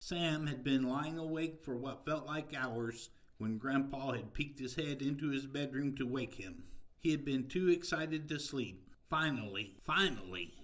Sam had been lying awake for what felt like hours when Grandpa had peeked his head into his bedroom to wake him. He had been too excited to sleep. Finally,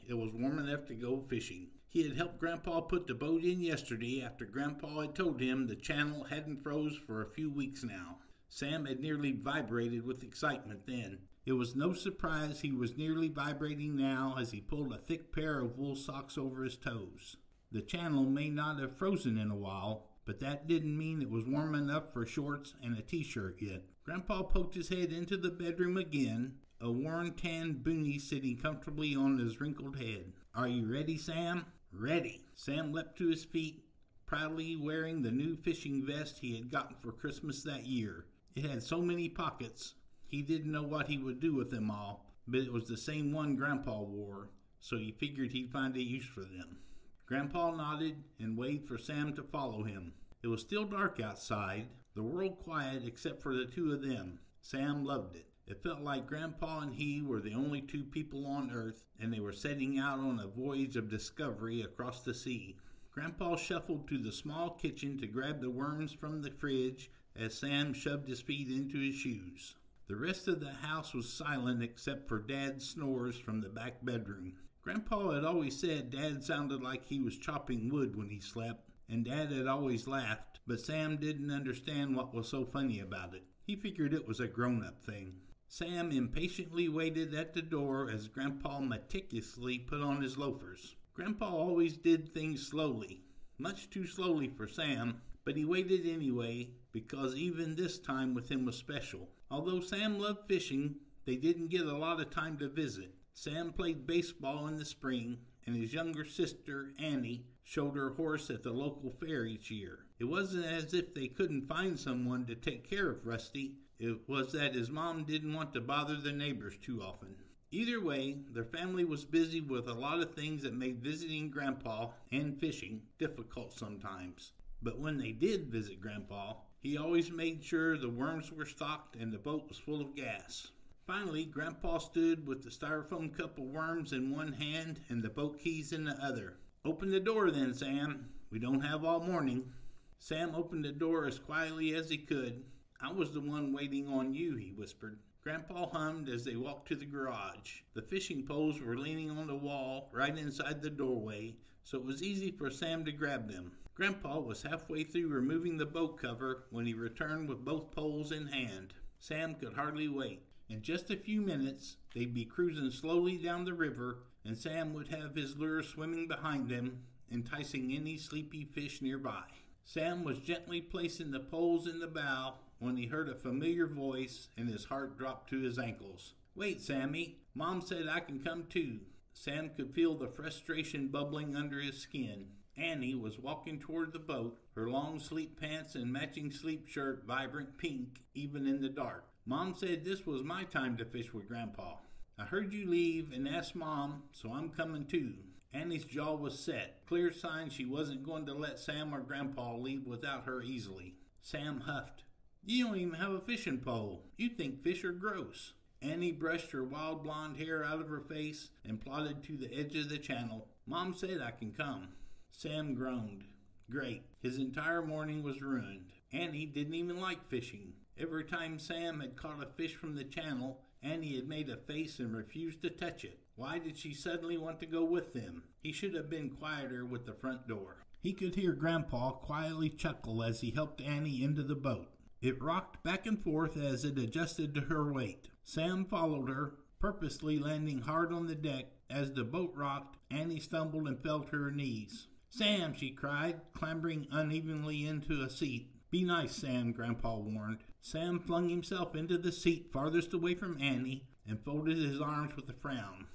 it was warm enough to go fishing. He had helped Grandpa put the boat in yesterday after Grandpa had told him the channel hadn't froze for a few weeks now. Sam had nearly vibrated with excitement then. It was no surprise he was nearly vibrating now as he pulled a thick pair of wool socks over his toes. The channel may not have frozen in a while, but that didn't mean it was warm enough for shorts and a t-shirt yet. Grandpa poked his head into the bedroom again, a worn tan boonie sitting comfortably on his wrinkled head. "Are you ready, Sam?" "Ready." Sam leapt to his feet, proudly wearing the new fishing vest he had gotten for Christmas that year. It had so many pockets, he didn't know what he would do with them all, but it was the same one Grandpa wore, so he figured he'd find a use for them. Grandpa nodded and waved for Sam to follow him. It was still dark outside, the world quiet except for the two of them. Sam loved it. It felt like Grandpa and he were the only two people on Earth, and they were setting out on a voyage of discovery across the sea. Grandpa shuffled to the small kitchen to grab the worms from the fridge as Sam shoved his feet into his shoes. The rest of the house was silent except for Dad's snores from the back bedroom. Grandpa had always said Dad sounded like he was chopping wood when he slept, and Dad had always laughed, but Sam didn't understand what was so funny about it. He figured it was a grown-up thing. Sam impatiently waited at the door as Grandpa meticulously put on his loafers. Grandpa always did things slowly, much too slowly for Sam, but he waited anyway because even this time with him was special. Although Sam loved fishing, they didn't get a lot of time to visit. Sam played baseball in the spring, and his younger sister, Annie, showed her horse at the local fair each year. It wasn't as if they couldn't find someone to take care of Rusty. It was that his mom didn't want to bother the neighbors too often. Either way, their family was busy with a lot of things that made visiting Grandpa and fishing difficult sometimes. But when they did visit Grandpa, he always made sure the worms were stocked and the boat was full of gas. Finally, Grandpa stood with the styrofoam cup of worms in one hand and the boat keys in the other. "Open the door then, Sam. We don't have all morning." Sam opened the door as quietly as he could. "I was the one waiting on you," he whispered. Grandpa hummed as they walked to the garage. The fishing poles were leaning on the wall right inside the doorway, so it was easy for Sam to grab them. Grandpa was halfway through removing the boat cover when he returned with both poles in hand. Sam could hardly wait. In just a few minutes, they'd be cruising slowly down the river, and Sam would have his lure swimming behind them, enticing any sleepy fish nearby. Sam was gently placing the poles in the bow when he heard a familiar voice, and his heart dropped to his ankles. "Wait, Sammy. Mom said I can come too." Sam could feel the frustration bubbling under his skin. Annie was walking toward the boat, her long sleep pants and matching sleep shirt vibrant pink, even in the dark. "Mom said this was my time to fish with Grandpa. I heard you leave and asked Mom, so I'm coming too." Annie's jaw was set, clear sign she wasn't going to let Sam or Grandpa leave without her easily. Sam huffed. "You don't even have a fishing pole. You think fish are gross." Annie brushed her wild blonde hair out of her face and plodded to the edge of the channel. "Mom said I can come." Sam groaned. Great. His entire morning was ruined. Annie didn't even like fishing. Every time Sam had caught a fish from the channel, Annie had made a face and refused to touch it. Why did she suddenly want to go with them? He should have been quieter with the front door. He could hear Grandpa quietly chuckle as he helped Annie into the boat. It rocked back and forth as it adjusted to her weight. Sam followed her, purposely landing hard on the deck. As the boat rocked, Annie stumbled and fell to her knees. "Sam," she cried, clambering unevenly into a seat. "Be nice, Sam," Grandpa warned. Sam flung himself into the seat farthest away from Annie and folded his arms with a frown.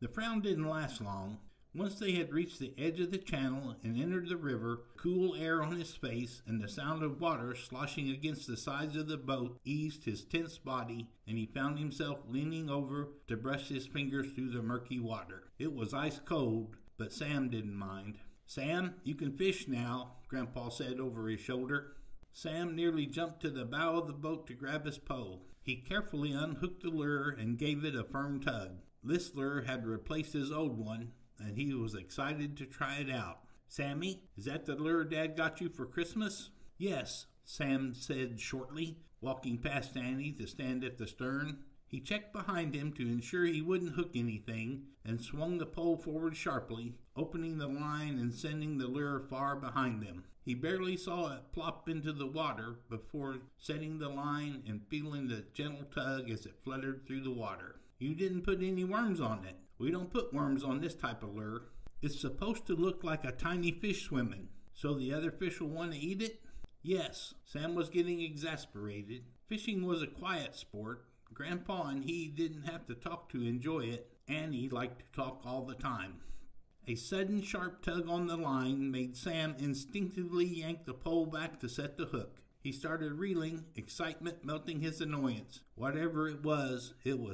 The frown didn't last long. Once they had reached the edge of the channel and entered the river, cool air on his face and the sound of water sloshing against the sides of the boat eased his tense body, and he found himself leaning over to brush his fingers through the murky water. It was ice cold, but Sam didn't mind. "Sam, you can fish now," Grandpa said over his shoulder. Sam nearly jumped to the bow of the boat to grab his pole. He carefully unhooked the lure and gave it a firm tug. This lure had replaced his old one, and he was excited to try it out. "Sammy, is that the lure Dad got you for Christmas?" "Yes," Sam said shortly, walking past Annie to stand at the stern. He checked behind him to ensure he wouldn't hook anything and swung the pole forward sharply, opening the line and sending the lure far behind them. He barely saw it plop into the water before setting the line and feeling the gentle tug as it fluttered through the water. "You didn't put any worms on it." "We don't put worms on this type of lure. It's supposed to look like a tiny fish swimming, so the other fish will want to eat it." "Yes." Sam was getting exasperated. Fishing was a quiet sport. Grandpa and he didn't have to talk to enjoy it. Annie liked to talk all the time. A sudden sharp tug on the line made Sam instinctively yank the pole back to set the hook. He started reeling, excitement melting his annoyance. Whatever it was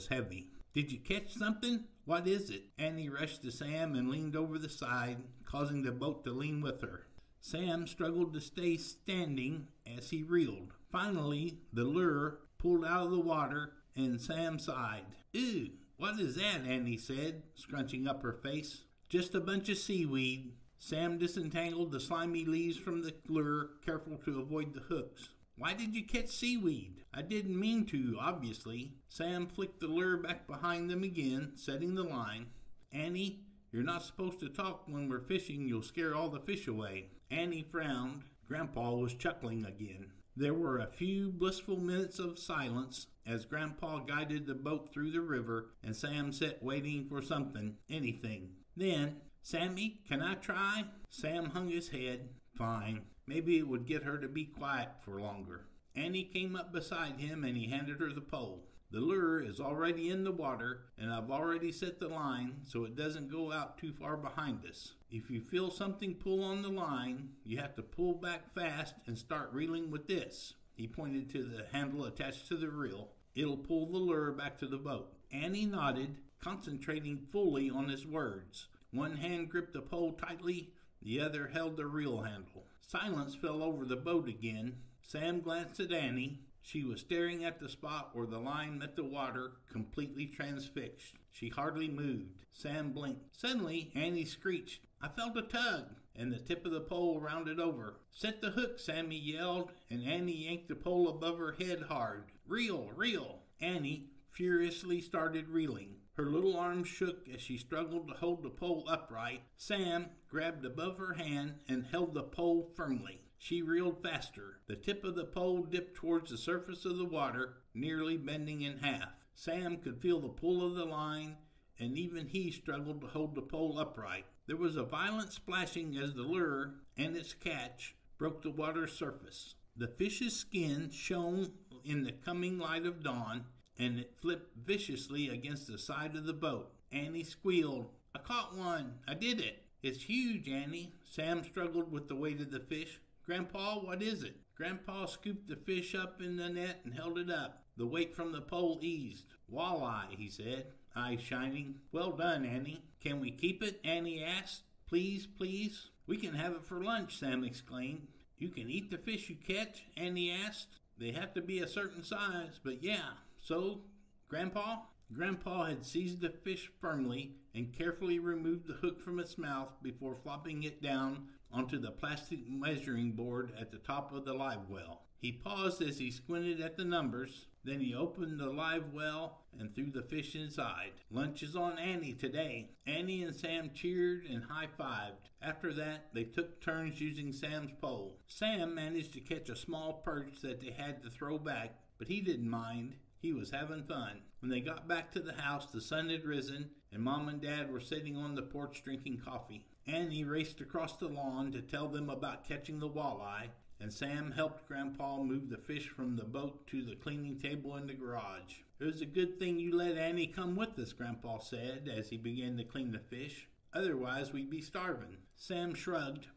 heavy. "Did you catch something? What is it?" Annie rushed to Sam and leaned over the side, causing the boat to lean with her. Sam struggled to stay standing as he reeled. Finally, the lure pulled out of the water and Sam sighed. "Ew, what is that?" Annie said, scrunching up her face. "Just a bunch of seaweed." Sam disentangled the slimy leaves from the lure, careful to avoid the hooks. "Why did you catch seaweed?" "I didn't mean to, obviously." Sam flicked the lure back behind them again, setting the line. "Annie, you're not supposed to talk when we're fishing. You'll scare all the fish away." Annie frowned. Grandpa was chuckling again. There were a few blissful minutes of silence as Grandpa guided the boat through the river and Sam sat waiting for something, anything. Then, "Sammy, can I try?" Sam hung his head. Fine. Maybe it would get her to be quiet for longer. Annie came up beside him and he handed her the pole. "The lure is already in the water and I've already set the line so it doesn't go out too far behind us. If you feel something pull on the line, you have to pull back fast and start reeling with this." He pointed to the handle attached to the reel. "It'll pull the lure back to the boat." Annie nodded, concentrating fully on his words. One hand gripped the pole tightly, the other held the reel handle. Silence fell over the boat again. Sam glanced at Annie. She was staring at the spot where the line met the water, completely transfixed. She hardly moved. Sam blinked. Suddenly, Annie screeched, "I felt a tug," and the tip of the pole rounded over. "Set the hook," Sammy yelled, and Annie yanked the pole above her head hard. "Reel, reel." Annie furiously started reeling. Her little arms shook as she struggled to hold the pole upright. Sam grabbed above her hand and held the pole firmly. She reeled faster. The tip of the pole dipped towards the surface of the water, nearly bending in half. Sam could feel the pull of the line, and even he struggled to hold the pole upright. There was a violent splashing as the lure and its catch broke the water's surface. The fish's skin shone in the coming light of dawn, and it flipped viciously against the side of the boat. Annie squealed, "I caught one! I did it!" "It's huge, Annie." Sam struggled with the weight of the fish. "Grandpa, what is it?" Grandpa scooped the fish up in the net and held it up. The weight from the pole eased. "Walleye," he said, eyes shining. "Well done, Annie." "Can we keep it?" Annie asked. "Please, please." "We can have it for lunch," Sam exclaimed. "You can eat the fish you catch?" Annie asked. "They have to be a certain size, but yeah. So, Grandpa?" Grandpa had seized the fish firmly and carefully removed the hook from its mouth before flopping it down onto the plastic measuring board at the top of the live well. He paused as he squinted at the numbers. Then he opened the live well and threw the fish inside. "Lunch is on Annie today." Annie and Sam cheered and high-fived. After that, they took turns using Sam's pole. Sam managed to catch a small perch that they had to throw back, but he didn't mind. He was having fun. When they got back to the house, the sun had risen, and Mom and Dad were sitting on the porch drinking coffee. Annie raced across the lawn to tell them about catching the walleye, and Sam helped Grandpa move the fish from the boat to the cleaning table in the garage. "It was a good thing you let Annie come with us," Grandpa said as he began to clean the fish. "Otherwise, we'd be starving." Sam shrugged.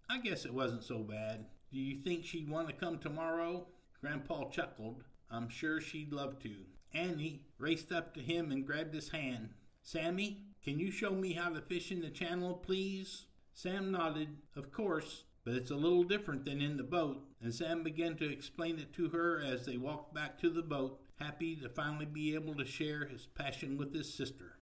"I guess it wasn't so bad. Do you think she'd want to come tomorrow?" Grandpa chuckled. "I'm sure she'd love to." Annie raced up to him and grabbed his hand. "Sammy, can you show me how to fish in the channel, please?" Sam nodded. "Of course, but it's a little different than in the boat," and Sam began to explain it to her as they walked back to the boat, happy to finally be able to share his passion with his sister.